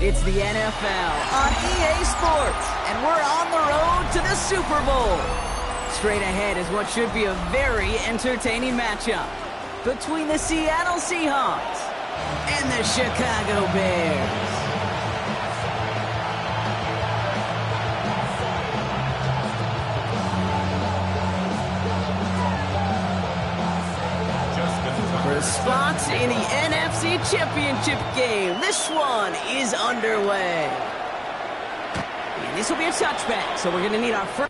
It's the NFL on EA Sports, and we're on the road to the Super Bowl. Straight ahead is what should be a very entertaining matchup between the Seattle Seahawks and the Chicago Bears. For spots in the NFC Championship game, this one is underway. And this will be a touchback, so we're going to need our first.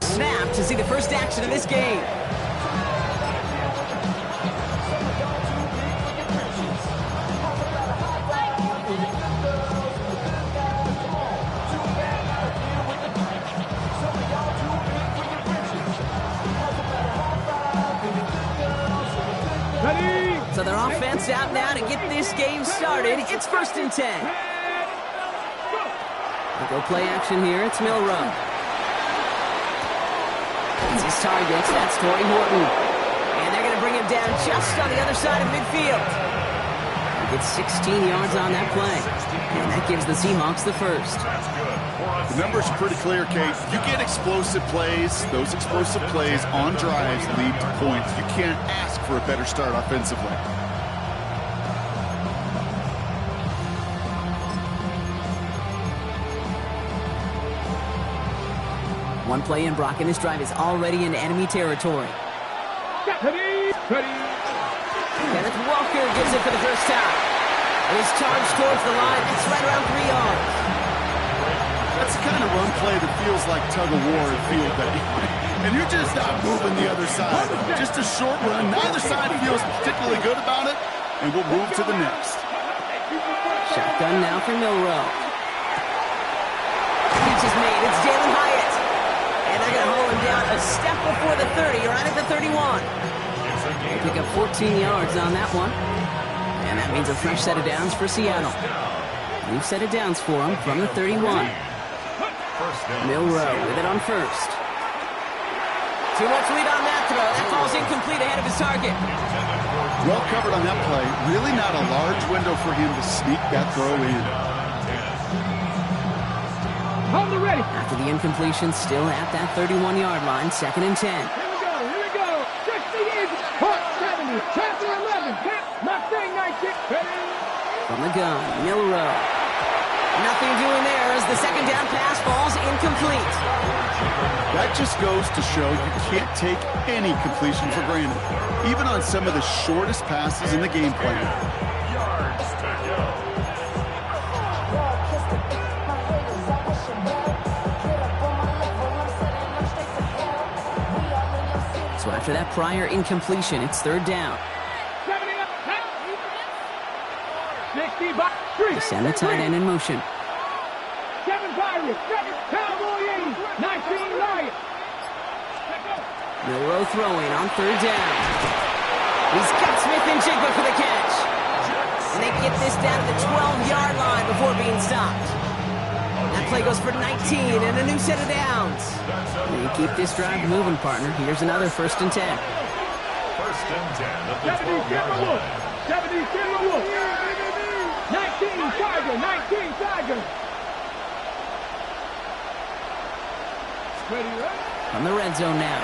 Snap to see the first action of this game. Ready? So their offense out now to get this game started. It's 1st and 10. We'll go play action here. It's Milrow. It's his target. That's Torrey Horton. And they're going to bring him down just on the other side of midfield. He gets 16 yards on that play. And that gives the Seahawks the first. The numbers are pretty clear, Kate. You get explosive plays. Those explosive plays on drives lead to points. You can't ask for a better start offensively. One play in, Brock, and this drive is already in enemy territory. Ready. Kenneth Walker gives it for the first time. And he's charged towards the line. It's right around 3 yards. That's the kind of run play that feels like tug-of-war at field day. And you're just not moving the other side. Just a short run. Neither side feels particularly good about it. And we'll move to the next. Shotgun now for Milrow. Reach is made. It's Jalen Hyatt. And they're going to hold him down a step before the 30, right at the 31. They pick up 14 yards on that one. And that means a fresh set of downs for Seattle. New set of downs for him from the 31. Milrow with it on first. Too much lead on that throw. That falls incomplete ahead of his target. Well covered on that play. Really not a large window for him to sneak that throw in. Hold it ready. After the incompletion, still at that 31-yard line, 2nd and 10. Here we go. 60 is Hart 70. Chapter 11. Mustang 19. Ready. From the gun, Milrow. Nothing doing there as the second down pass falls incomplete. That just goes to show you can't take any completion for granted, even on some of the shortest passes in the game plan. So after that prior incompletion, it's 3rd down. Send the tight end in motion. 7 Pirates, 7 Cowboy 80, 19 Lions. Milrow throwing on 3rd down. He's got Smith and Jigba for the catch. And they get this down to the 12-yard line before being stopped. That play goes for 19 and a new set of downs. And you keep this drive moving, partner. Here's another 1st and 10. 1st and 10. 70 Timberwolf. 70 Timberwolf. 19 Tiger. 19 Tiger. From the red zone now.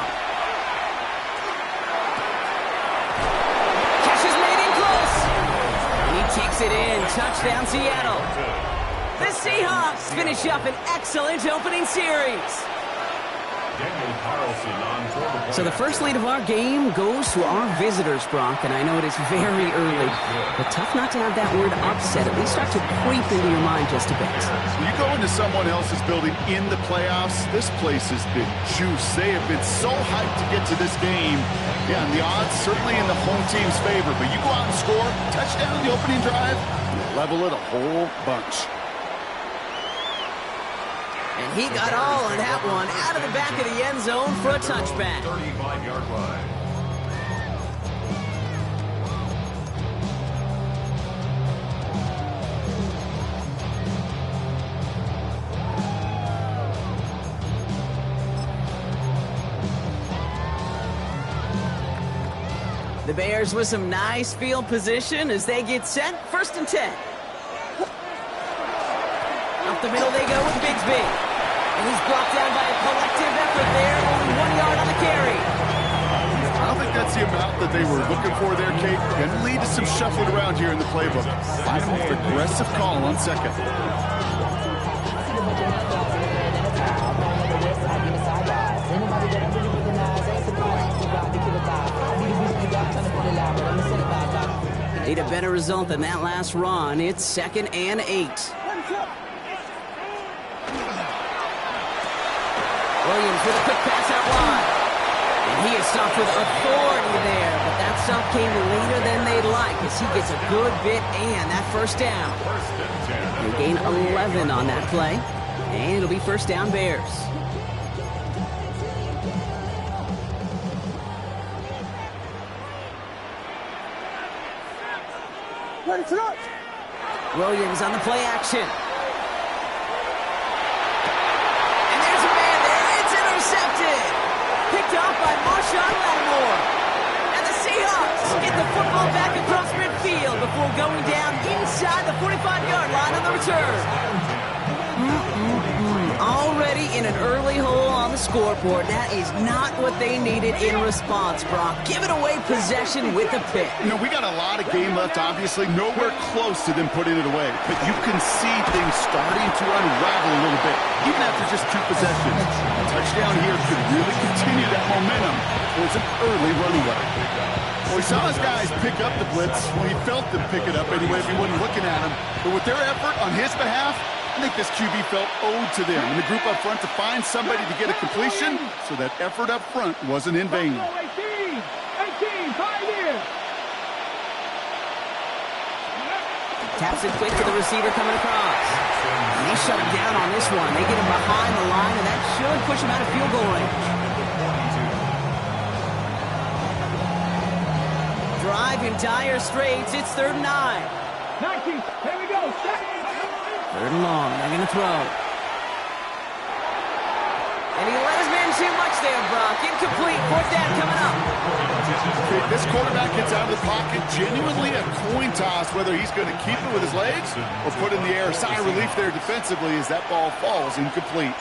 Catch is made in close. And he takes it in. Touchdown, Seattle. The Seahawks finish up an excellent opening series. So the first lead of our game goes to our visitors, Brock, and I know it is very early, but tough not to have that word upset at least start to creep into your mind just a bit. When you go into someone else's building in the playoffs, this place has been juiced. They have been so hyped to get to this game. Yeah, and the odds certainly in the home team's favor, but you go out and score, touchdown in the opening drive, you level it a whole bunch. And he got all of that one out of the back of the end zone for a touchback. 35-yard line. The Bears with some nice field position as they get set. 1st and 10. Up the middle they go with Bigsby. And he's brought down by a collective effort there. Only 1 yard on the carry. I don't think that's the amount that they were looking for there, Kate. Going to lead to some shuffling around here in the playbook. Find him with an aggressive call on 2nd. Need a better result than that last run. It's 2nd and 8. Williams with a quick pass out wide. And he is stopped with authority there, but that stop came later than they'd like as he gets a good bit and that 1st down. They gain 11 on that play, and it'll be 1st down Bears. Williams on the play action. And there's a man there. It's intercepted. Picked off by Marshawn Lattimore. And the Seahawks get the football back across midfield before going down inside the 45-yard line on the return. Already in an early hole on the scoreboard. That is not what they needed in response, Brock. Giving away possession with a pick. You know, we got a lot of game left, obviously. Nowhere close to them putting it away. But you can see things starting to unravel a little bit, even after just 2 possessions. A touchdown here could really continue that momentum towards an early runaway. Well, he saw his guys pick up the blitz. Well, he felt them pick it up anyway if he wasn't looking at him. But with their effort on his behalf, I think this QB felt owed to them and the group up front to find somebody to get a completion, so that effort up front wasn't in vain. 18, 5 Taps it quick to the receiver coming across. And they shut him down on this one. They get him behind the line, and that should push him out of field goal range. Drive in dire straits. It's 3rd and 9. 19, here we go. 3rd and long. They're going to throw. And he let his man too much there, Brock. Incomplete. 4th down coming up. This quarterback gets out of the pocket. Genuinely a coin toss whether he's going to keep it with his legs or put it in the air. Sigh of relief there defensively as that ball falls incomplete.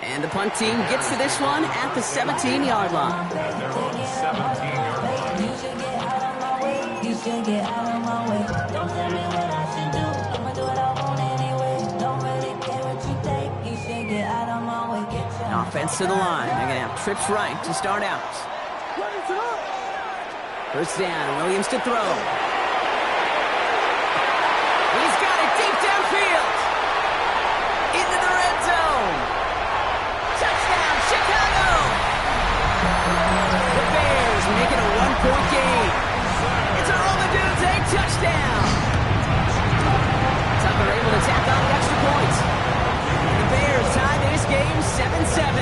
And the punt team gets to this one at the 17-yard line. They're on the 17-yard line. You should get out of my way. You should get out of my way. Don't tell me what I should do. I'ma do what I want anyway. Don't really care what you think. You should get out of my way. Get your Offense to the line. They're going to have trips right to start out. 1st down. Williams to throw. He's got it deep downfield. Into the red zone. Touchdown, Chicago! The Bears make it a 1-point game. It's a roll the dudes, a touchdown. Tucker able to tack on the extra point. The Bears tie this game 7-7.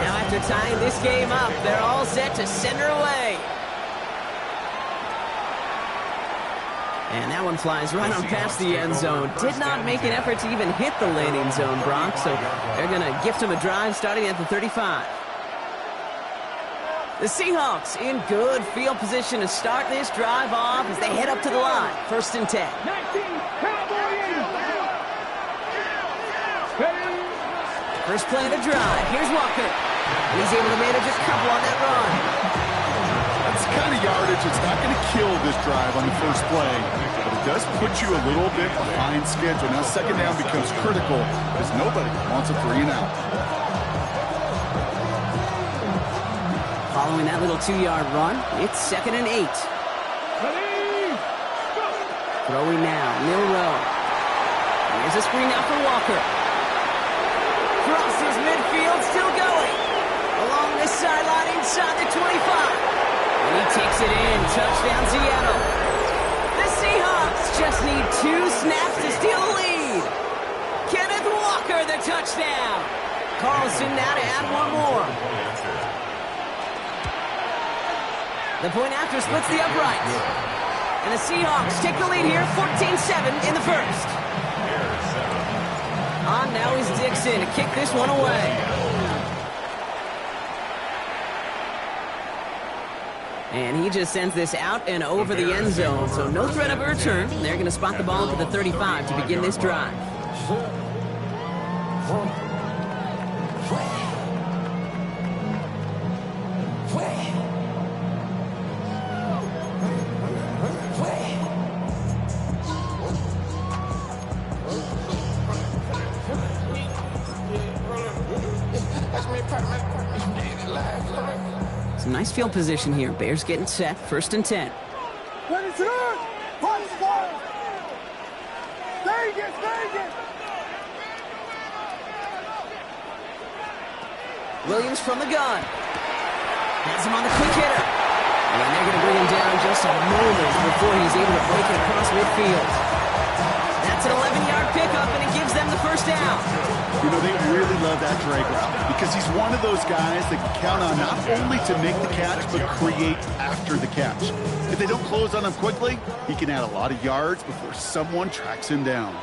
Now after tying this game up, they're all set to send her away. And that one flies right on past the end zone. Did not make an effort to even hit the landing zone, Brock, so they're going to gift him a drive starting at the 35. The Seahawks in good field position to start this drive off as they head up to the line. 1st and 10. 19, Cowboys! First play of the drive. Here's Walker. He's able to manage a couple on that run. That's the kind of yardage that's not going to kill this drive on the first play, but it does put you a little bit behind schedule. Now second down becomes critical because nobody wants a 3-and-out. Following that little 2-yard run, it's 2nd and 8. Throwing now, Milrow. Here's a screen now for Walker. Crosses midfield, still going. Along this sideline inside the 25. And he takes it in. Touchdown, Seattle. The Seahawks just need 2 snaps to steal the lead. Kenneth Walker, the touchdown. Carlson now to add one more. The point after splits the uprights. And the Seahawks take the lead here, 14-7 in the first. On now is Dixon to kick this one away. And he just sends this out and over the end zone. So no threat of a return. They're going to spot the ball at the 35 to begin this drive. Some nice field position here. Bears getting set. 1st and 10. Williams from the gun. Has him on the quick hitter. And they're going to bring him down just a moment before he's able to break it across midfield. That's an 11-yard pickup, and it gives them the first down. You know, they really love that drag route because he's one of those guys that can count on not only to make the catch, but create after the catch. If they don't close on him quickly, he can add a lot of yards before someone tracks him down.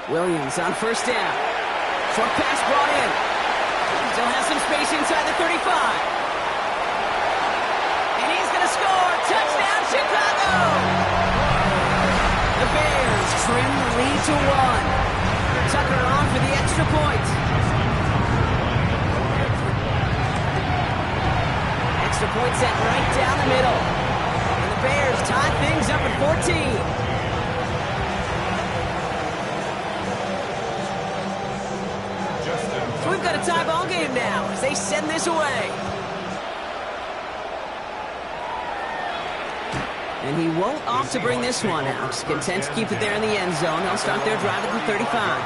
Williams on 1st down. Short pass brought in. Still has some space inside the 35. And he's going to score. Touchdown, Chicago! The Bears trim the lead to 1. Tucker on for the extra point. Extra point set right down the middle. And the Bears tie things up at 14. We've got a tie ball game now as they send this away. And he won't opt to bring this one out. He's content to keep it there in the end zone. They'll start their drive at the 35.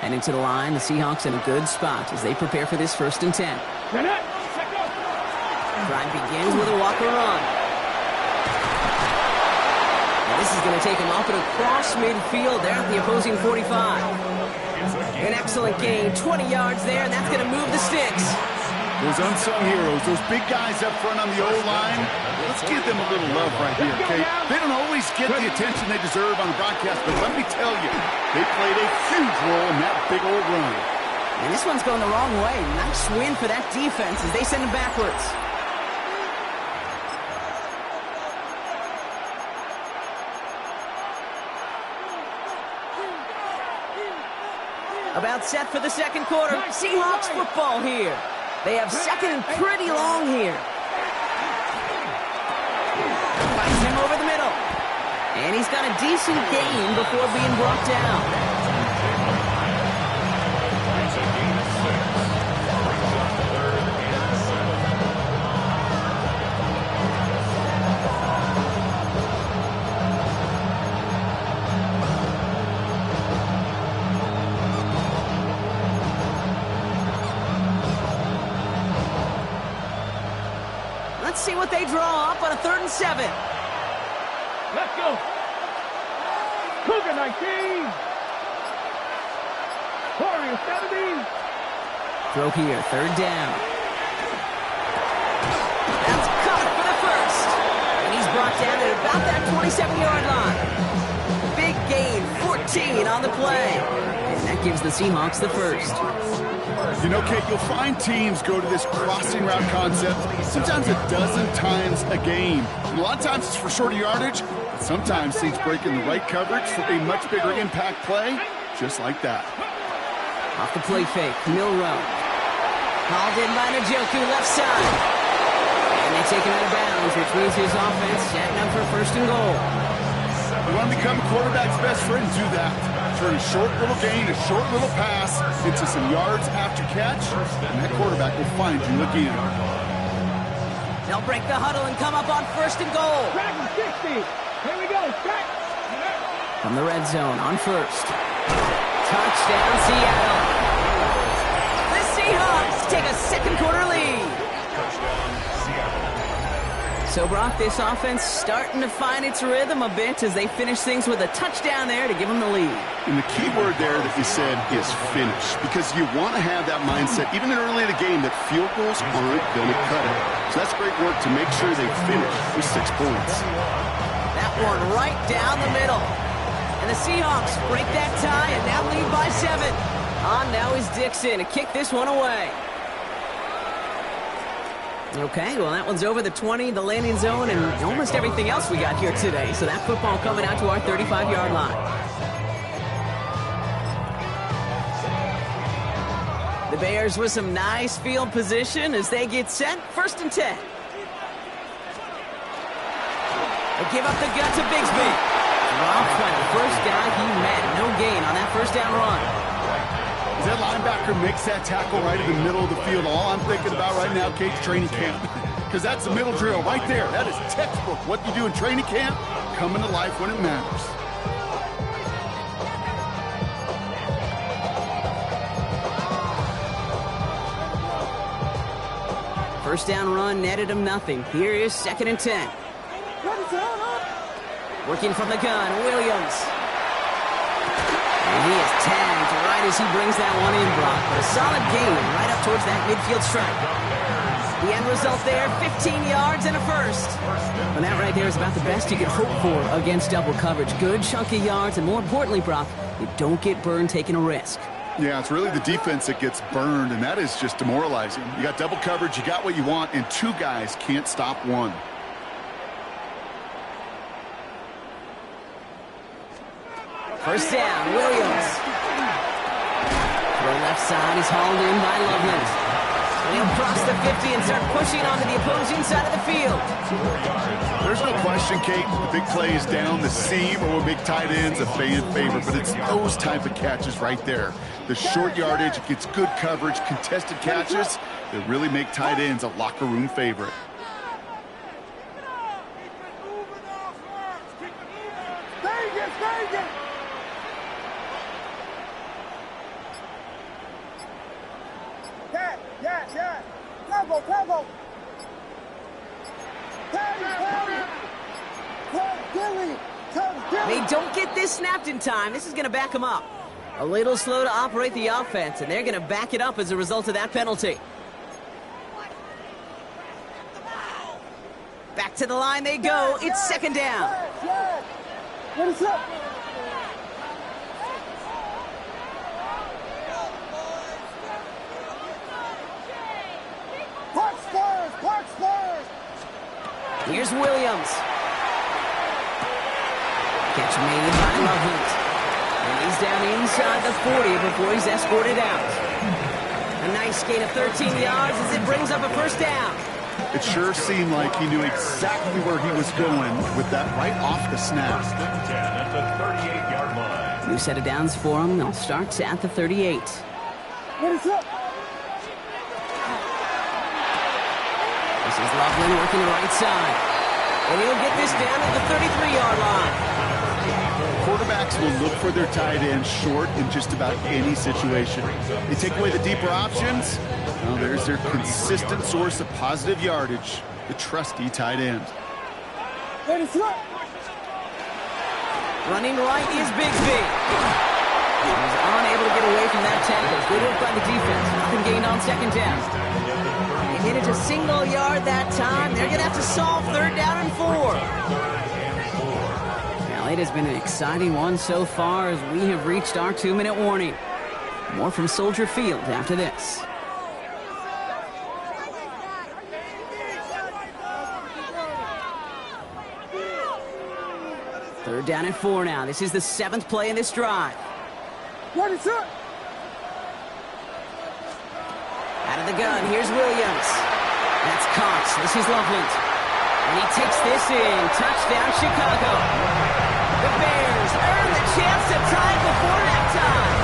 Heading to the line, the Seahawks in a good spot as they prepare for this 1st and 10. Drive begins with a Walker run. This is going to take him off and across midfield there at the opposing 45. An excellent gain, 20 yards there, and that's going to move the sticks. Those unsung heroes, those big guys up front on the O-line, let's give them a little love right here, okay? They don't always get the attention they deserve on the broadcast, but let me tell you, they played a huge role in that big old run. And this one's going the wrong way. Nice win for that defense as they send him backwards. About set for the 2nd quarter. Seahawks football here. They have 2nd and pretty long here. Finds him over the middle. And he's got a decent gain before being brought down. Let's see what they draw up on a 3rd and 7. Let's go. Cougar 19. Warriors 70. Throw here, 3rd down. That's caught for the 1st. And he's brought down at about that 27-yard line. Big gain, 14 on the play. And that gives the Seahawks the first. You know, Kate, you'll find teams go to this crossing route concept sometimes a dozen times a game. And a lot of times it's for shorter yardage, but sometimes teams break in the right coverage for a much bigger impact play, just like that. Off the play fake, Milrow. Hauled in by Njoku, left side. And they take him out of bounds, which means his offense setting up for first and goal. You want to become a quarterback's best friend, do that. Turn a short little gain, a short little pass into some yards after catch, and that quarterback will find you again. They'll break the huddle and come up on first and goal. Dragon 60. Here we go. Set. From the red zone on first. Touchdown, Seattle. The Seahawks take a second quarter lead. Touchdown, Seattle. So, Brock, this offense starting to find its rhythm a bit as they finish things with a touchdown there to give them the lead. And the key word there that you said is finish, because you want to have that mindset, even early in the game, that field goals aren't going to cut it. So that's great work to make sure they finish with 6 points. That one right down the middle. And the Seahawks break that tie and now lead by 7. On now is Dixon to kick this one away. Okay, well, that one's over the 20, the landing zone, and almost everything else we got here today. So that football coming out to our 35-yard line. The Bears with some nice field position as they get set. First and 10. They give up the gut to Bigsby. Dropped by the first guy he met. No gain on that first down run. That linebacker makes that tackle right in the middle of the field. All I'm thinking about right now, Kate's training camp. Because that's the middle drill right there. That is textbook. What you do in training camp, coming to life when it matters. First down run netted him nothing. Here is second and 10. Working from the gun, Williams. And he is tagged right as he brings that one in, Brock. But a solid gain right up towards that midfield stripe. The end result there, 15 yards and a first. And that right there is about the best you can hope for against double coverage. Good chunky yards, and more importantly, Brock, you don't get burned taking a risk. Yeah, it's really the defense that gets burned, and that is just demoralizing. You got double coverage, you got what you want, and 2 guys can't stop one. First down, Williams. Throw left side is hauled in by Loveland. And he'll cross the 50 and start pushing onto the opposing side of the field. There's no question, Kate, the big play is down the seam, or big tight ends a fan favorite, but it's those type of catches right there. The short yardage, it gets good coverage, contested catches that really make tight ends a locker room favorite. They don't get this snapped in time. This is going to back them up. A little slow to operate the offense, and they're going to back it up as a result of that penalty. Back to the line they go. It's second down. What is up? Park Spurs! Here's Williams. Catch made by Loveland. And he's down inside the 40 before he's escorted out. A nice gain of 13 yards as it brings up a first down. It sure seemed like he knew exactly where he was going with that right off the snap. First and 10 at the 38-yard line. New set of downs for him. They'll start at the 38. What is up? This is Loveland working the right side. And he'll get this down at the 33-yard line. Quarterbacks will look for their tight end short in just about any situation. They take away the deeper options. Well, there's their consistent source of positive yardage, the trusty tight end. What is up? Running right is Bigsby. He's unable to get away from that tackle. Good work by the defense. Nothing gained on second down. They hit it to single yard that time. They're going to have to solve third down and 4. Now, it has been an exciting one so far as we have reached our 2-minute warning. More from Soldier Field after this. Third down and 4 now. This is the 7th play in this drive. What is up? Out of the gun, here's Williams. That's Cox. This is Loveland. And he takes this in. Touchdown, Chicago. The Bears earn the chance to tie it before halftime.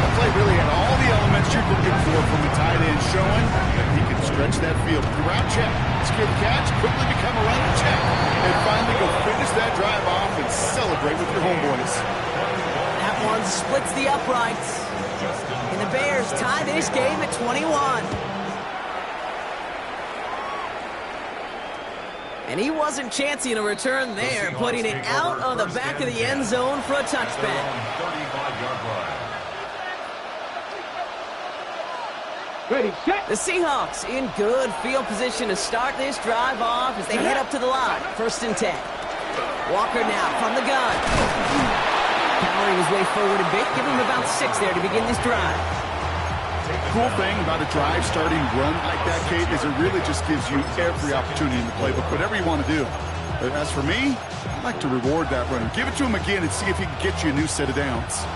The play really had all the elements you're looking for from a tight end, showing that he can stretch that field. Throughout check, secure the catch, quickly become a running check, and finally go finish that drive off and celebrate with your homeboys. That one splits the uprights. And the Bears tie this game at 21. And he wasn't chancing a return there, putting it out of the back of the end zone for a touchback. 35-yard line. Ready, set. The Seahawks in good field position to start this drive off as they head up to the line. 1st and 10. Walker now from the gun. Powering his way forward a bit, giving him about 6 there to begin this drive. Cool thing about a drive starting run like that, Kate, is it really just gives you every opportunity in the playbook, whatever you want to do. But as for me, I like to reward that runner. Give it to him again and see if he can get you a new set of downs.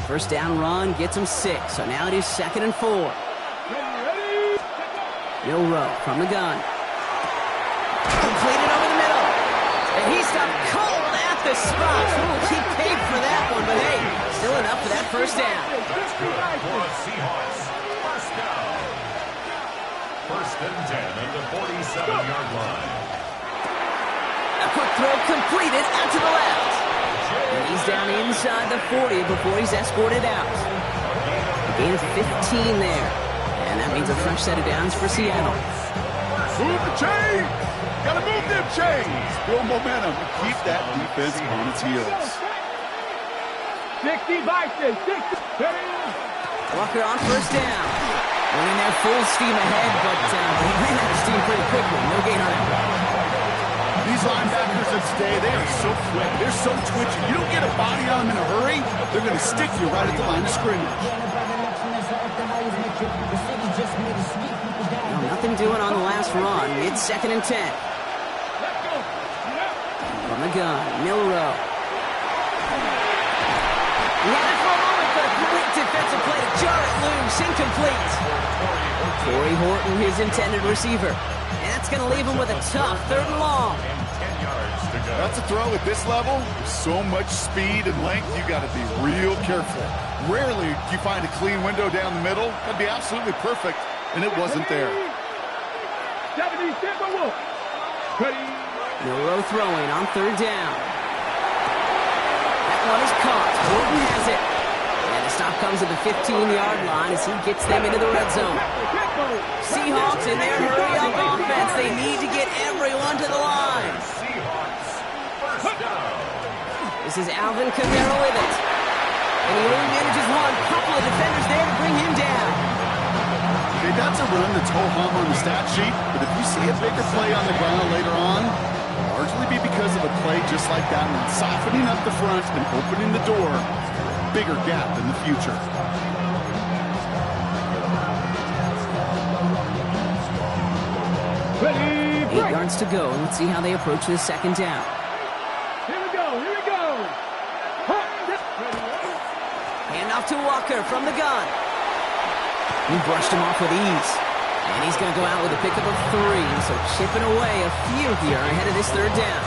1st down run gets him 6, so now it is 2nd and 4. Milroe from the gun. Completed over the middle. And he stopped cold at the spot. Ooh, he paid for that one, but hey, still enough for that 1st down. That's good for the Seahawks. 1st down. 1st and 10 at the 47-yard line. A quick throw completed out to the left. And he's down inside the 40 before he's escorted out. A gain of 15 there. And that means a fresh set of downs for Seattle. Move the chains! Gotta move them chains! Build momentum and keep that defense on its heels. 60 Bison, 60. Walker on 1st down. Running there full steam ahead, but he ran out of steam pretty quickly. No gain on it. These linebackers of today, they are so quick. They're so twitchy. You don't get a body on them in a hurry, they're going to stick you right at the line of scrimmage. No, nothing doing on the last run. It's 2nd and 10. From the gun, Milroe. He had it for a moment, but a great defensive play to jar it loose. Incomplete. Corey Horton, his intended receiver. And that's going to leave him with a tough 3rd and long. That's a throw at this level. So much speed and length, you got to be real careful. Rarely do you find a clean window down the middle. That'd be absolutely perfect, and it wasn't there. 70 Timberwolves. Ready. Milroe throwing on 3rd down. That one is caught. Horton has it. And the stop comes at the 15-yard line as he gets them into the red zone. Seahawks in their hurry-up offense. They need to get everyone to the line. This is Alvin Kamara with it. And he only manages one. Couple of defenders there to bring him down. Okay, that's a run that's ho-hum on the stat sheet, but if you see a bigger play on the ground later on, it'll largely be because of a play just like that one, softening up the front and opening the door. Bigger gap in the future. Ready. 8 yards to go. Let's see how they approach this 2nd down. Here we go. Here we go. Hand off to Walker from the gun. He brushed him off with ease. And he's going to go out with a pickup of 3. So chipping away a few here ahead of this 3rd down.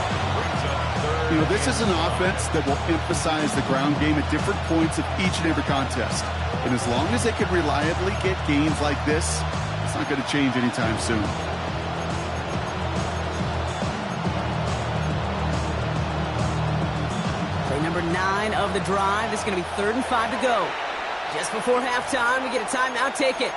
You know, this is an offense that will emphasize the ground game at different points of each and every contest. And as long as they can reliably get gains like this, it's not going to change anytime soon. Play number 9 of the drive. This is going to be 3rd and 5 to go. Just before halftime, we get a timeout. Take it.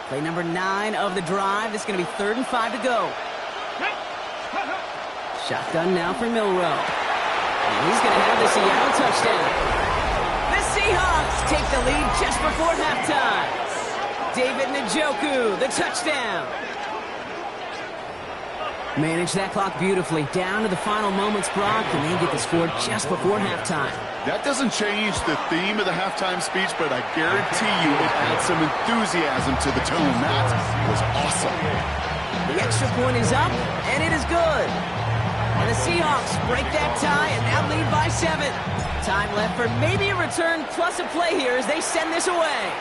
Play number 9 of the drive. This is going to be 3rd and 5 to go. Shotgun now for Milroe. And he's going to have the Seattle touchdown. The Seahawks take the lead just before halftime. David Njoku, the touchdown. Manage that clock beautifully. Down to the final moments, Brock, and they get the score just before halftime. That doesn't change the theme of the halftime speech, but I guarantee you it adds some enthusiasm to the tone. That was awesome. The extra point is up, and it is good. And the Seahawks break that tie and now lead by 7. Time left for maybe a return plus a play here as they send this away.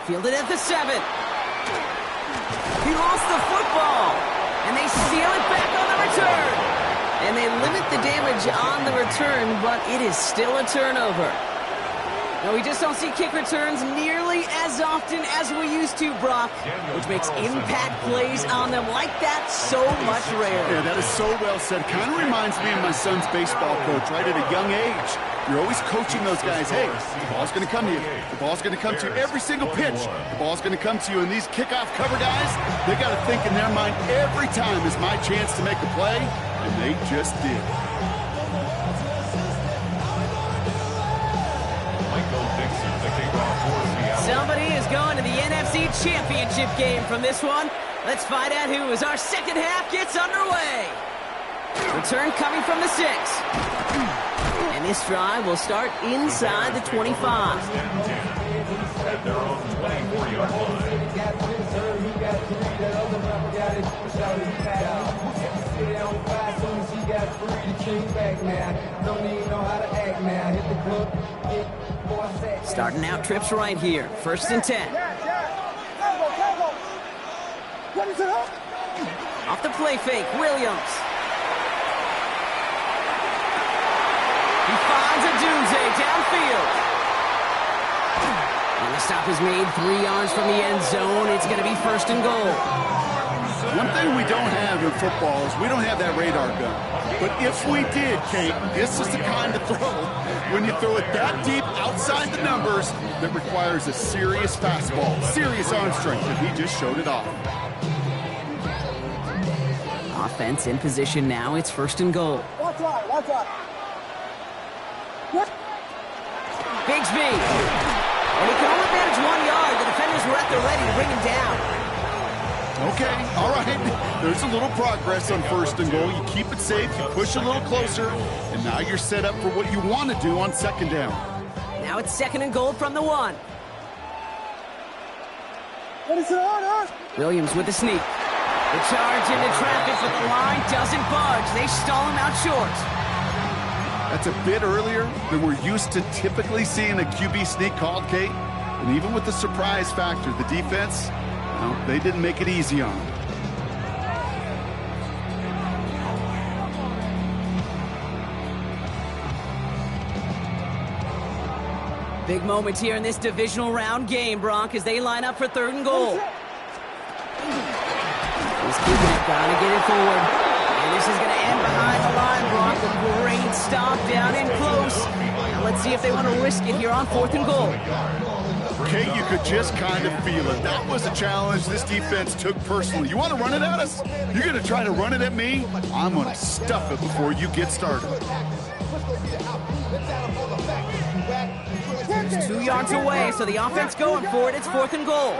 Fielded at the 7. He lost the football. And they seal it back on the return. And they limit the damage on the return, but it is still a turnover. Now, we just don't see kick returns nearly as often as we used to, Brock, which makes impact plays on them like that so much rarer. Yeah, that is so well said. Kind of reminds me of my son's baseball coach, right at a young age. You're always coaching those guys, hey, the ball's going to come to you. The ball's going to come to you every single pitch. The ball's going to come to you. And these kickoff cover guys, they got to think in their mind every time is my chance to make a play, and they just did. Somebody is going to the NFC Championship game from this one. Let's find out who as our second half gets underway. Return coming from the 6. And this drive will start inside the 25. At their own 24-yard line. Starting out trips right here. 1st and 10. Off the play fake, Williams. He finds a Dunze downfield. And the stop is made 3 yards from the end zone. It's going to be 1st and goal. One thing we don't have in football is we don't have that radar gun. But if we did, Kate, this is the kind of throw, when you throw it that deep outside the numbers, that requires a serious fastball, serious arm strength, and he just showed it off. Offense in position now. It's 1st and goal. Watch out, watch out. Bigsby. And he can only manage 1 yard. The defenders were at the ready to bring him down. Okay, all right. There's a little progress on 1st and goal. You keep it safe, you push a little closer, and now you're set up for what you want to do on 2nd down. Now it's 2nd and goal from the 1. Williams with the sneak. The charge into traffic, but the line doesn't budge. They stall him out short. That's a bit earlier than we're used to typically seeing a QB sneak called, Kate. And even with the surprise factor, the defense, well, they didn't make it easy on them. Big moment here in this divisional round game, Brock, as they line up for 3rd and goal. He's keeping it, trying to get it forward. And this is going to end behind the line, Brock. A great stop down in close. Now let's see if they want to risk it here on 4th and goal. Kate, you could just kind of feel it. That was a challenge this defense took personally. You want to run it at us? You're going to try to run it at me? I'm going to stuff it before you get started. It's 2 yards away, so the offense going for it. It's 4th and goal.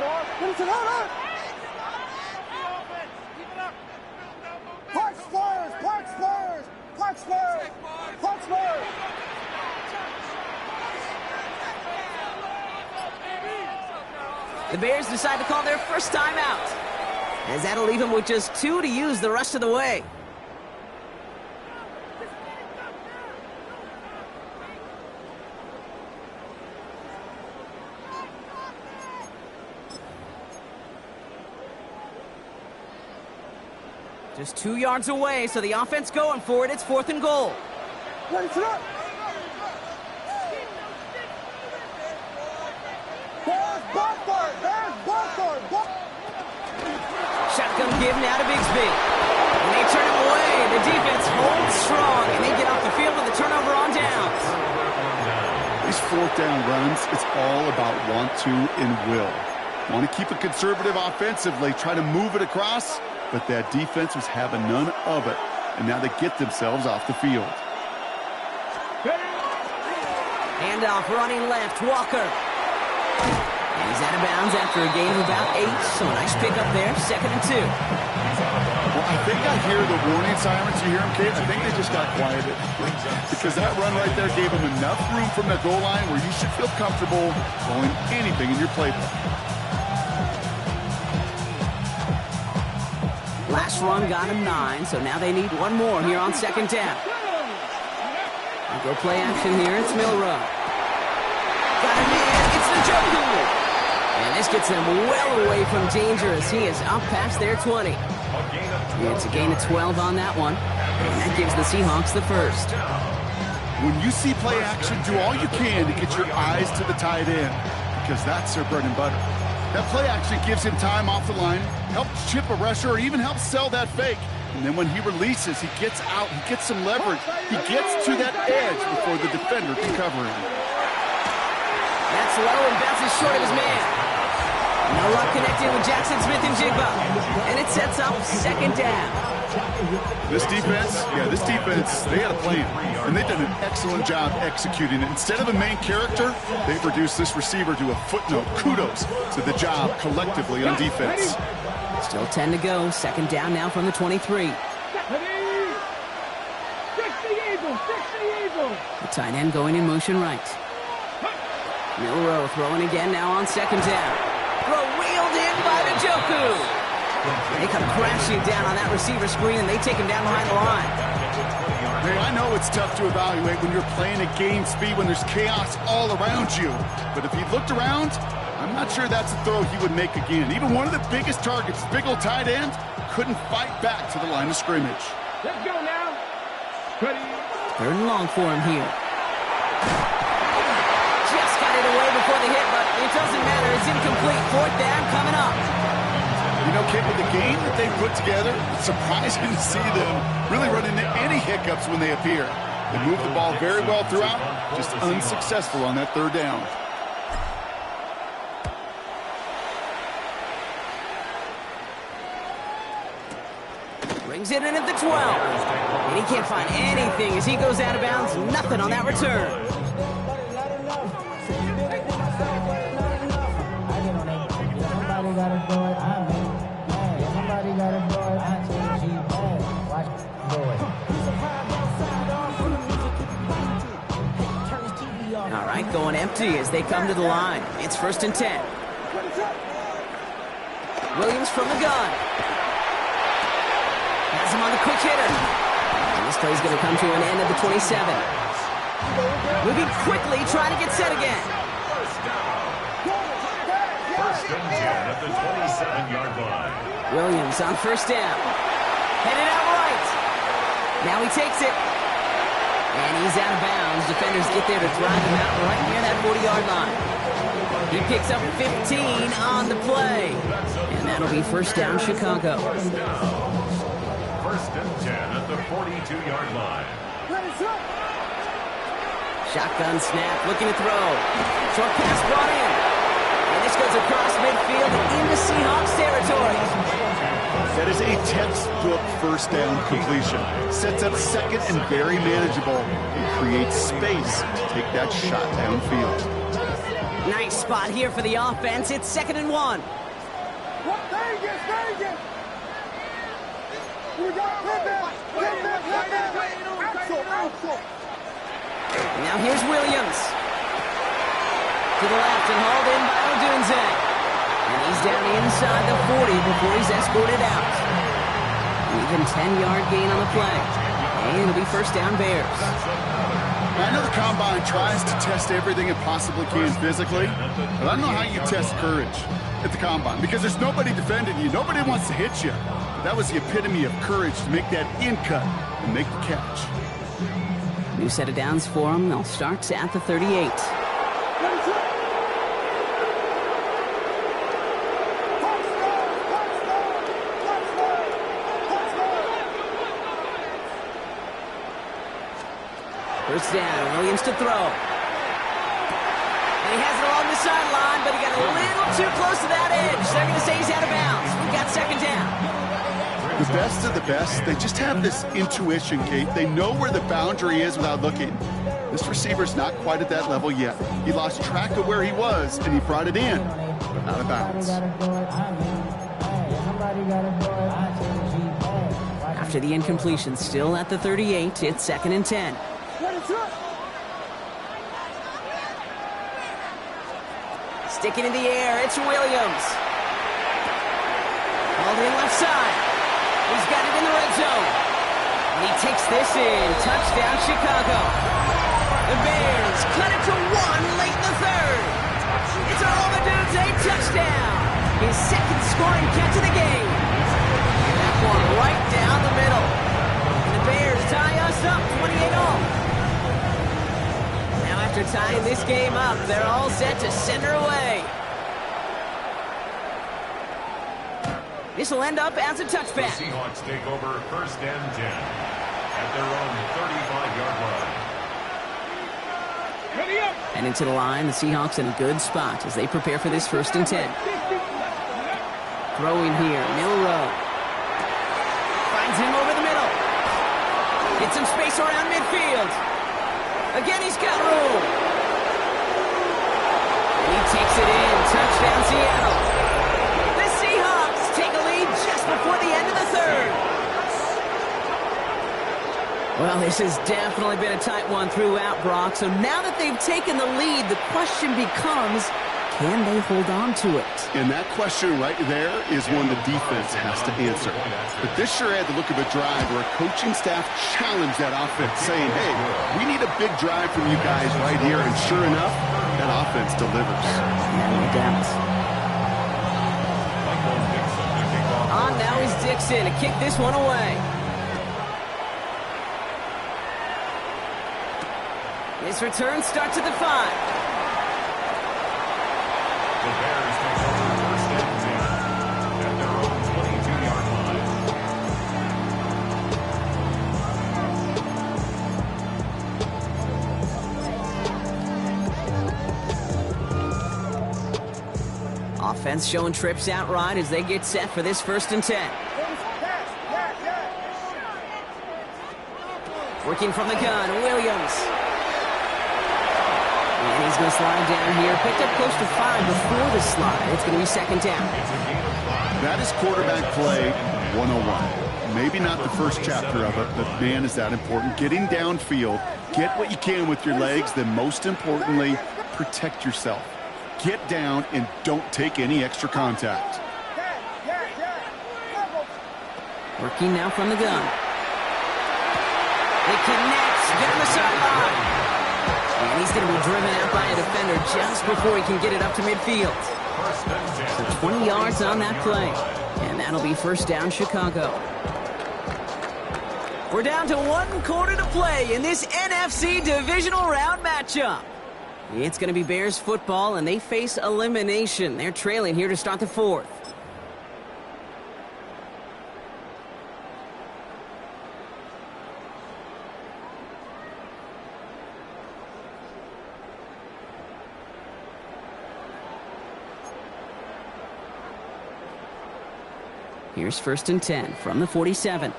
Park Spurs! Park Spurs! Park Spurs! Park Spurs! The Bears decide to call their first timeout, as that'll leave them with just 2 to use the rest of the way. Just 2 yards away, so the offense going for it. It's 4th and goal. Ready to up! Bears Bufford! Bears Bufford! Shotgun give now to Bigsby. And they turn him away. The defense holds strong, and they get off the field with a turnover on downs. These 4th down runs, it's all about want to and will. Want to keep it conservative offensively, try to move it across, but that defense was having none of it, and now they get themselves off the field. Handoff running left, Walker. And he's out of bounds after a gain of about 8, so a nice pickup there, 2nd and 2. Well, I think I hear the warning sirens. You hear them, Kate? I think they just got quieted. Because that run right there gave them enough room from the goal line where you should feel comfortable throwing anything in your playbook. Last run got him 9, so now they need one more here on 2nd down. Go play action here. It's Milrow. Got him in. It's the Joku. And this gets him well away from danger as he is up past their 20. It's a gain of 12 on that one. And that gives the Seahawks the first. When you see play action, do all you can to get your eyes to the tight end because that's their bread and butter. That play action gives him time off the line, helps chip a rusher, or even helps sell that fake. And then when he releases, he gets out, he gets some leverage. He gets to that edge before the defender can cover him. That's low and bounces short of his man. No luck connecting with Jackson Smith and Jigba. And it sets up 2nd down. This defense, they had a plan. And they've done an excellent job executing it. Instead of a main character, they've reduced this receiver to a footnote. Kudos to the job collectively on defense. Still 10 to go. 2nd down now from the 23. The tight end going in motion right. Milrow throwing again now on 2nd down. Throw wheeled in by the Joku. They come crashing down on that receiver screen, and they take him down behind the line. Hey, I know it's tough to evaluate when you're playing at game speed when there's chaos all around you. But if he looked around, I'm not sure that's a throw he would make again. Even one of the biggest targets, big old tight end, couldn't fight back to the line of scrimmage. Let's go now. Ready. 3rd and long for him here. Just got it away before the hit, but it doesn't matter. It's incomplete. 4th down coming up. You know, Kit, with the game that they put together, it's surprising to see them really run into any hiccups when they appear. They move the ball very well throughout, just unsuccessful on that 3rd down. Brings it in at the 12. And he can't find anything as he goes out of bounds. Nothing on that return. All right, going empty as they come to the line. It's 1st and 10. Williams from the gun. Has him on the quick hitter. And this play's going to come to an end at the 27. Moving quickly, trying to get set again. First and 10 at the 27-yard line. Williams on 1st down. Headed out right. Now he takes it. And he's out of bounds. Defenders get there to drive him out right near that 40-yard line. He picks up 15 on the play. And that'll be 1st down, Chicago. 1st and 10 at the 42-yard line. Shotgun snap, looking to throw. Short pass brought in. And this goes across midfield into Seahawks territory. That is a textbook 1st down completion. Sets up 2nd and very manageable and creates space to take that shot downfield. Nice spot here for the offense. It's 2nd and 1. Now here's Williams. To the left and hauled in by Odunze. And he's down inside the 40 before he's escorted out. Even 10-yard gain on the play. And it'll be 1st down Bears. I know the Combine tries to test everything it possibly can physically, but I don't know how you test courage at the Combine because there's nobody defending you. Nobody wants to hit you. But that was the epitome of courage to make that in cut and make the catch. New set of downs for them. They'll start at the 38. First down, Williams to throw. And he has it along the sideline, but he got a little too close to that edge. They're going to say he's out of bounds. We've got 2nd down. The best of the best, they just have this intuition, Kate. They know where the boundary is without looking. This receiver's not quite at that level yet. He lost track of where he was, and he brought it in, but out of bounds. After the incompletion, still at the 38, it's 2nd and 10. Sticking in the air, it's Williams. Ball in left side. He's got it in the red zone. And he takes this in. Touchdown, Chicago. The Bears cut it to 1 late in the 3rd. It's a Romaduze touchdown. His 2nd scoring catch of the game. And that one right down the middle. And the Bears tie us up 28-all. Now after tying this game up, they're all set to send her away. This will end up as a touchback. The Seahawks take over 1st and 10 at their own 35-yard line. And into the line, the Seahawks in a good spot as they prepare for this 1st and 10. Throwing here, Milrow. Finds him over the middle. Gets some space around midfield. Again, he's got room. And he takes it in. Touchdown, Seattle. The Seahawks take a lead just before the end of the 3rd. Well, this has definitely been a tight one throughout, Brock. So now that they've taken the lead, the question becomes, can they hold on to it? And that question right there is one the defense has to answer. But this sure had the look of a drive where a coaching staff challenged that offense, saying, hey, we need a big drive from you guys right here. And sure enough, that offense delivers. Yeah, no doubt. On now is Dixon to kick this one away. His return starts at the 5. The Bears take over 1st and 10 at their own 22-yard line. Offense showing trips out right as they get set for this 1st and 10. Working from the gun, Williams. And he's going to slide down here. Picked up close to 5 before the slide. It's going to be 2nd down. That is quarterback play 101. Maybe not the first chapter of it, but man, is that important. Getting downfield, get what you can with your legs, then most importantly, protect yourself. Get down and don't take any extra contact. Working now from the gun. It connects down the sideline. And he's going to be driven out by a defender just before he can get it up to midfield. So 20 yards on that play. And that'll be 1st down, Chicago. We're down to 1 quarter to play in this NFC divisional round matchup. It's going to be Bears football, and they face elimination. They're trailing here to start the 4th. Here's 1st and 10 from the 47.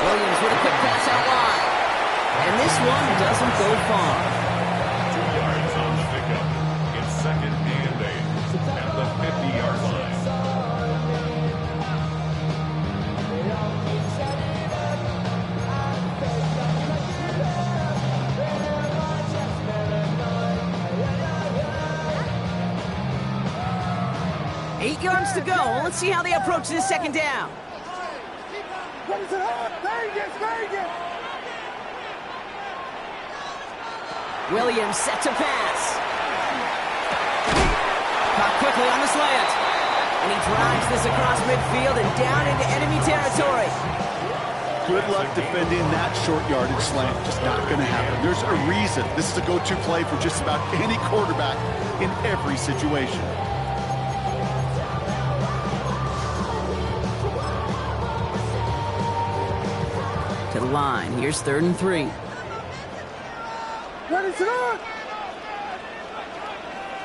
Williams with a quick pass out wide. And this one doesn't go far. 2 yards on the pickup. It's 2nd and 8 at the 50-yard line. Eight yards to go. Let's see how they approach this 2nd down. Williams set to pass. Caught quickly on the slant. And he drives this across midfield and down into enemy territory. Good luck defending that short yardage slant. Just not going to happen. There's a reason this is a go-to play for just about any quarterback in every situation. To the line. Here's 3rd and 3. Ready, sit on!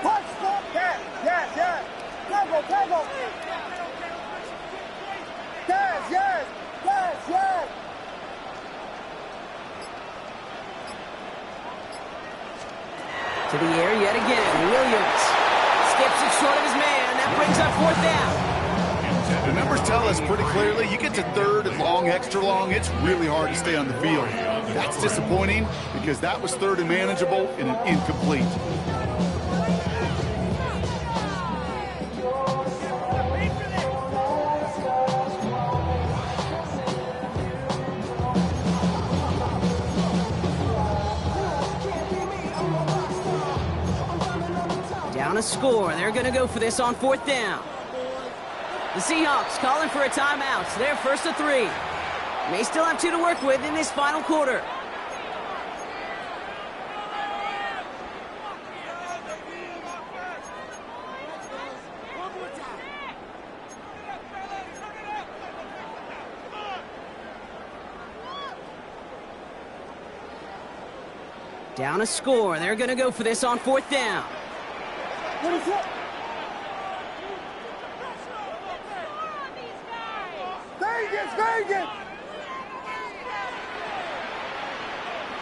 Punch, stop, yes. Tackle. Yes. To the air yet again. Williams skips it short of his man. That brings up 4th down. The numbers tell us pretty clearly, you get to 3rd and long, extra long, it's really hard to stay on the field. That's disappointing because that was 3rd and manageable and an incomplete. Down a score. They're going to go for this on 4th down. The Seahawks calling for a timeout. They're 1st and 3. May still have 2 to work with in this final quarter. Down a score. They're going to go for this on 4th down. What is it? Vegas, Vegas!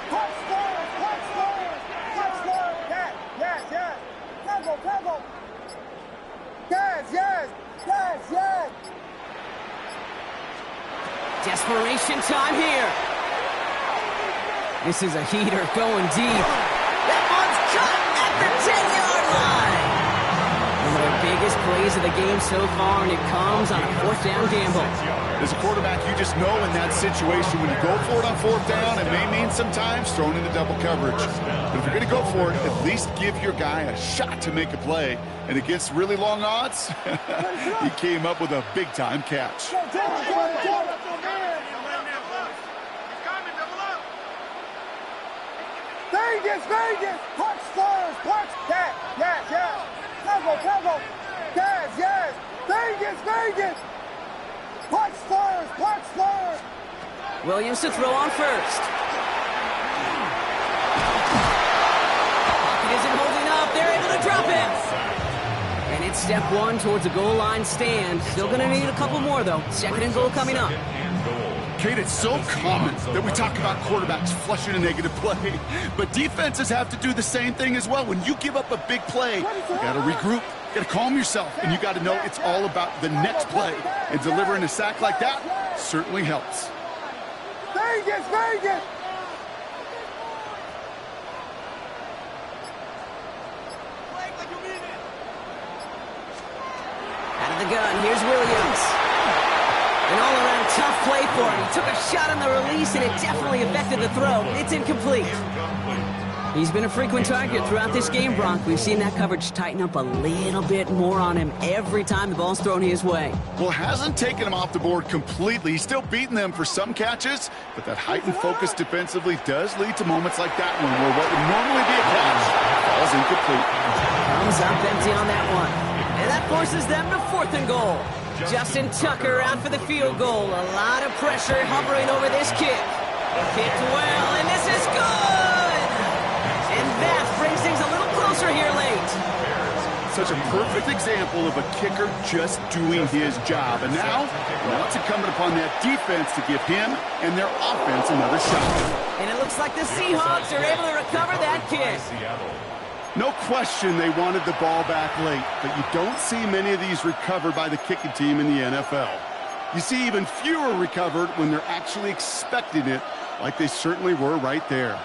Touchdown! Yes! Temple! Yes! Desperation time here. This is a heater going deep. That one's cut at the 10-yard line. One of their biggest plays of the game so far, and it comes on a 4th down gamble. As a quarterback, you just know in that situation when you go for it on 4th down, it may mean sometimes thrown into double coverage. But if you're going to go for it, at least give your guy a shot to make a play. And against really long odds, he came up with a big-time catch. Vegas! Punch Spurs! Yes! Temple! Yes! Vegas! Punch Spurs! Williams to throw on 1st. Pocket isn't holding up. They're able to drop it. And it's step 1 towards a goal line stand. Still going to need a couple more, though. 2nd and goal coming up. Kate, it's so common that we talk about quarterbacks flushing a negative play, but defenses have to do the same thing as well. When you give up a big play, you got to regroup, you got to calm yourself, and you got to know it's all about the next play. And delivering a sack like that certainly helps. Vegas! Out of the gun, here's Williams. An all-around tough play for him. He took a shot on the release, and it definitely affected the throw. It's incomplete. He's been a frequent target throughout this game, Bronk. We've seen that coverage tighten up a little bit more on him every time the ball's thrown his way. Well, hasn't taken him off the board completely. He's still beating them for some catches, but that heightened focus defensively does lead to moments like that one where what would normally be a catch falls incomplete. Comes up empty on that one. And that forces them to 4th and goal. Justin Tucker out for the field goal. A lot of pressure hovering over this kick. Kicked well, and this is good! And that brings things a little closer here late. Such a perfect example of a kicker just doing his job. And now it's incumbent upon that defense to give him and their offense another shot. And it looks like the Seahawks are able to recover that kick. No question they wanted the ball back late, but you don't see many of these recovered by the kicking team in the NFL. You see even fewer recovered when they're actually expecting it, like they certainly were right there.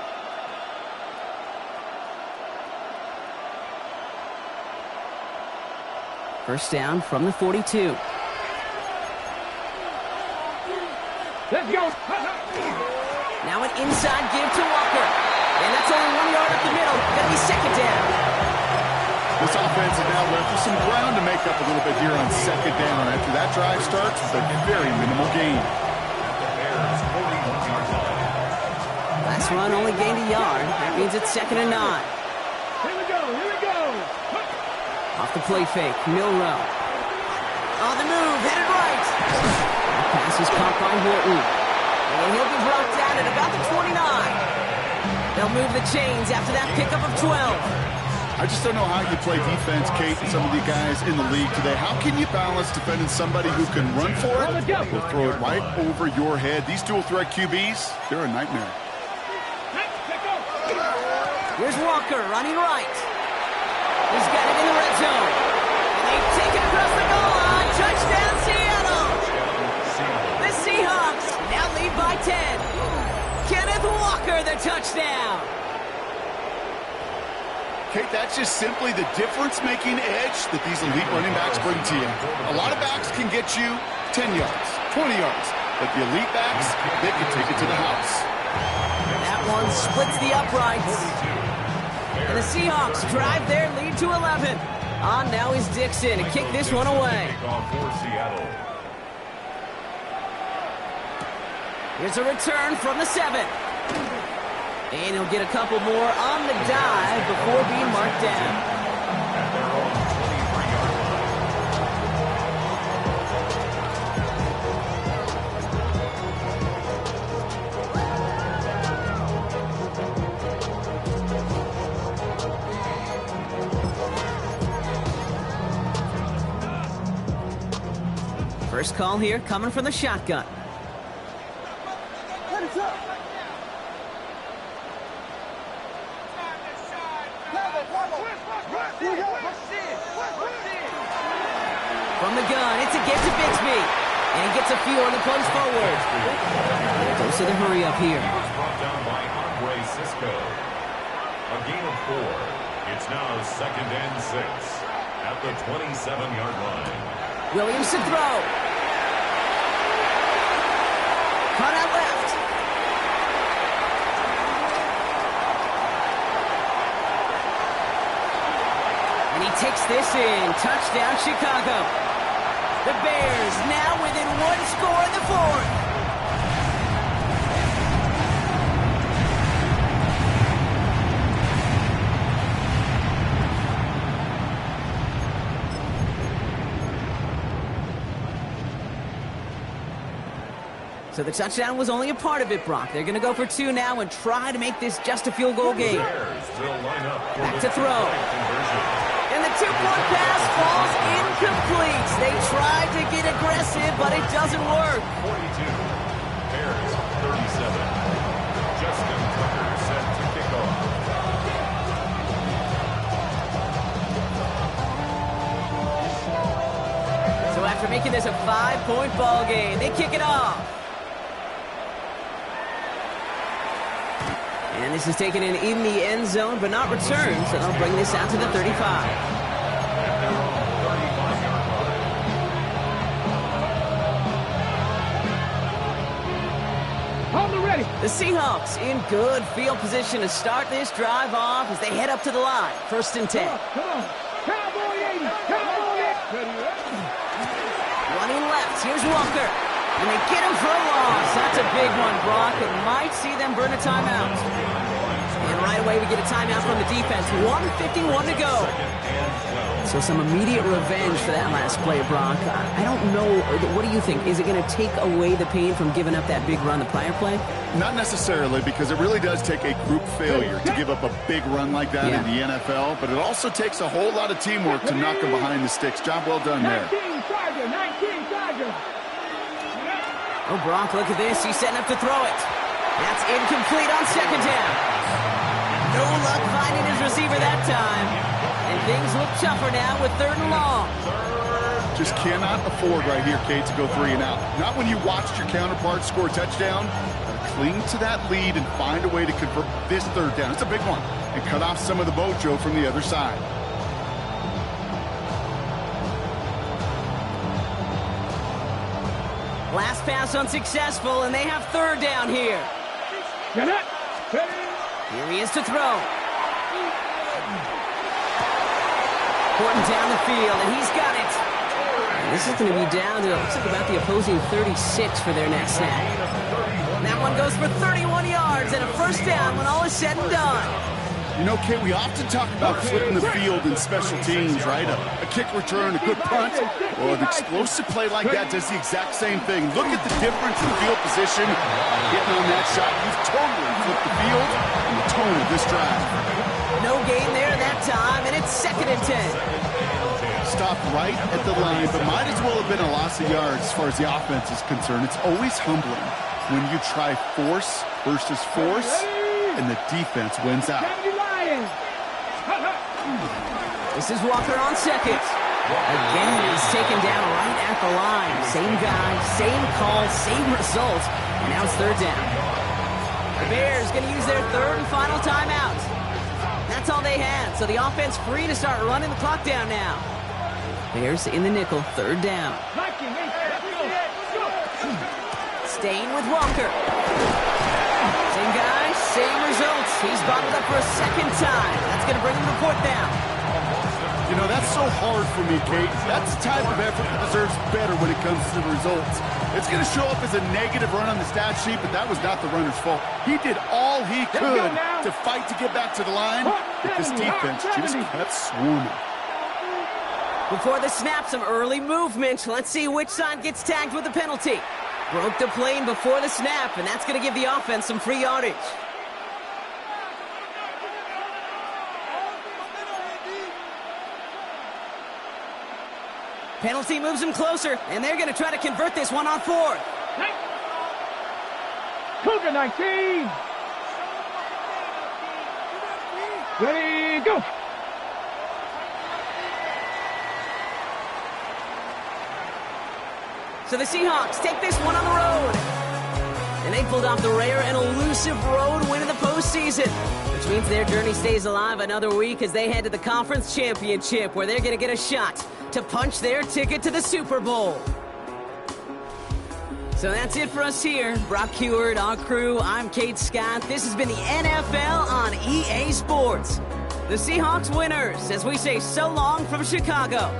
First down from the 42. Let's go! Now an inside give to Walker. And that's only 1 yard up the middle. Gonna be 2nd down. This offense is now left with some ground to make up a little bit here on 2nd down after that drive starts with a very minimal gain. Last run only gained a yard. That means it's 2nd and 9. Here we go! Off the play fake, Milrow. On the move, headed right. The pass is caught by Horton. And he'll be brought down at about the 29. They'll move the chains after that pickup of 12. I just don't know how you play defense, Kate, and some of the guys in the league today. How can you balance defending somebody who can run for it? Will throw it right over your head. These dual threat QBs, they're a nightmare. Here's Walker running right. He's got it in the red zone. And they take it across the goal line. Touchdown, Seattle. The Seahawks now lead by 10. Kenneth Walker, the touchdown. Kate, that's just simply the difference-making edge that these elite running backs bring to you. A lot of backs can get you 10 yards, 20 yards, but the elite backs, they can take it to the house. That one splits the uprights. And the Seahawks drive their lead to 11. On now is Dixon to kick this one away. Here's a return from the 7. And he'll get a couple more on the dive before being marked down. First call here coming from the shotgun. From the gun, it's a get to Bixby. And he gets a few on the punch forward. Goes to the hurry up here. Brought down by Andre Cisco. A gain of 4. It's now 2nd and 6 at the 27-yard line. Williams to throw. Cut out left. And he takes this in. Touchdown, Chicago. The Bears now within 1 score in the 4th. So the touchdown was only a part of it, Brock. They're going to go for 2 now and try to make this just a field goal game. Back to throw. And the 2-point pass falls incomplete. They tried to get aggressive, but it doesn't work. 42. Bears 37. Justin Tucker set to kick off. So after making this a 5-point ball game, they kick it off. And this is taken in the end zone, but not returned, so they'll bring this out to the 35. The Seahawks in good field position to start this drive off as they head up to the line. 1st and 10. Come on. Cowboy 80. Cowboy 80. Running left. Here's Walker. And they get him for a loss. That's a big one, Brock. It might see them burn a timeout. And right away we get a timeout from the defense. 1:51 to go. So some immediate revenge for that last play, Brock. I don't know. What do you think? Is it going to take away the pain from giving up that big run the prior play? Not necessarily, because it really does take a group failure to give up a big run like that in the NFL. But it also takes a whole lot of teamwork to knock them behind the sticks. Job well done there. 19 Charger. Oh, Brock, look at this. He's setting up to throw it. That's incomplete on 2nd down. No luck finding his receiver that time. And things look tougher now with 3rd and long. Just cannot afford right here, Kate, to go 3 and out. Not when you watched your counterpart score a touchdown. Cling to that lead and find a way to convert this 3rd down. It's a big one. And cut off some of the mojo from the other side. Last pass unsuccessful, and they have 3rd down here. Here he is to throw. Horton down the field, and he's got it. And this is going to be down to, looks like about the opposing 36 for their next snap. And that one goes for 31 yards and a 1st down when all is said and done. You know, Kate, we often talk about flipping the field in special teams, right? A kick return, a good punt. Well, an explosive play like that does the exact same thing. Look at the difference in field position. Getting on that shot, you've totally flipped the field and the tone of this drive. No gain there that time, and it's 2nd and 10. Stopped right at the line, but might as well have been a loss of yards as far as the offense is concerned. It's always humbling when you try force versus force, and the defense wins out. in. This is Walker on second. Again, he's taken down right at the line. Same guy, same call, same result. And now it's third down. The Bears going to use their third and final timeout. That's all they had, so the offense free to start running the clock down now. Bears in the nickel, third down. Staying with Walker. Same guy, same results. He's bottled up for a second time. That's going to bring him to fourth down. You know, that's so hard for me, Kate. That's the type of effort that deserves better when it comes to the results. It's going to show up as a negative run on the stat sheet, but that was not the runner's fault. He did all he could to fight to get back to the line, but this defense just kept swarming. Before the snap, some early movement. Let's see which side gets tagged with the penalty. Broke the plane before the snap, and that's going to give the offense some free yardage. Penalty moves them closer, and they're going to try to convert this one on fourth. Cougar 19. Ready, go. So the Seahawks take this one on the road. And they pulled off the rare and elusive road win in the postseason, which means their journey stays alive another week as they head to the conference championship, where they're going to get a shot to punch their ticket to the Super Bowl. So that's it for us here. Brock Heward, our crew, I'm Kate Scott. This has been the NFL on EA Sports. The Seahawks winners, as we say so long from Chicago.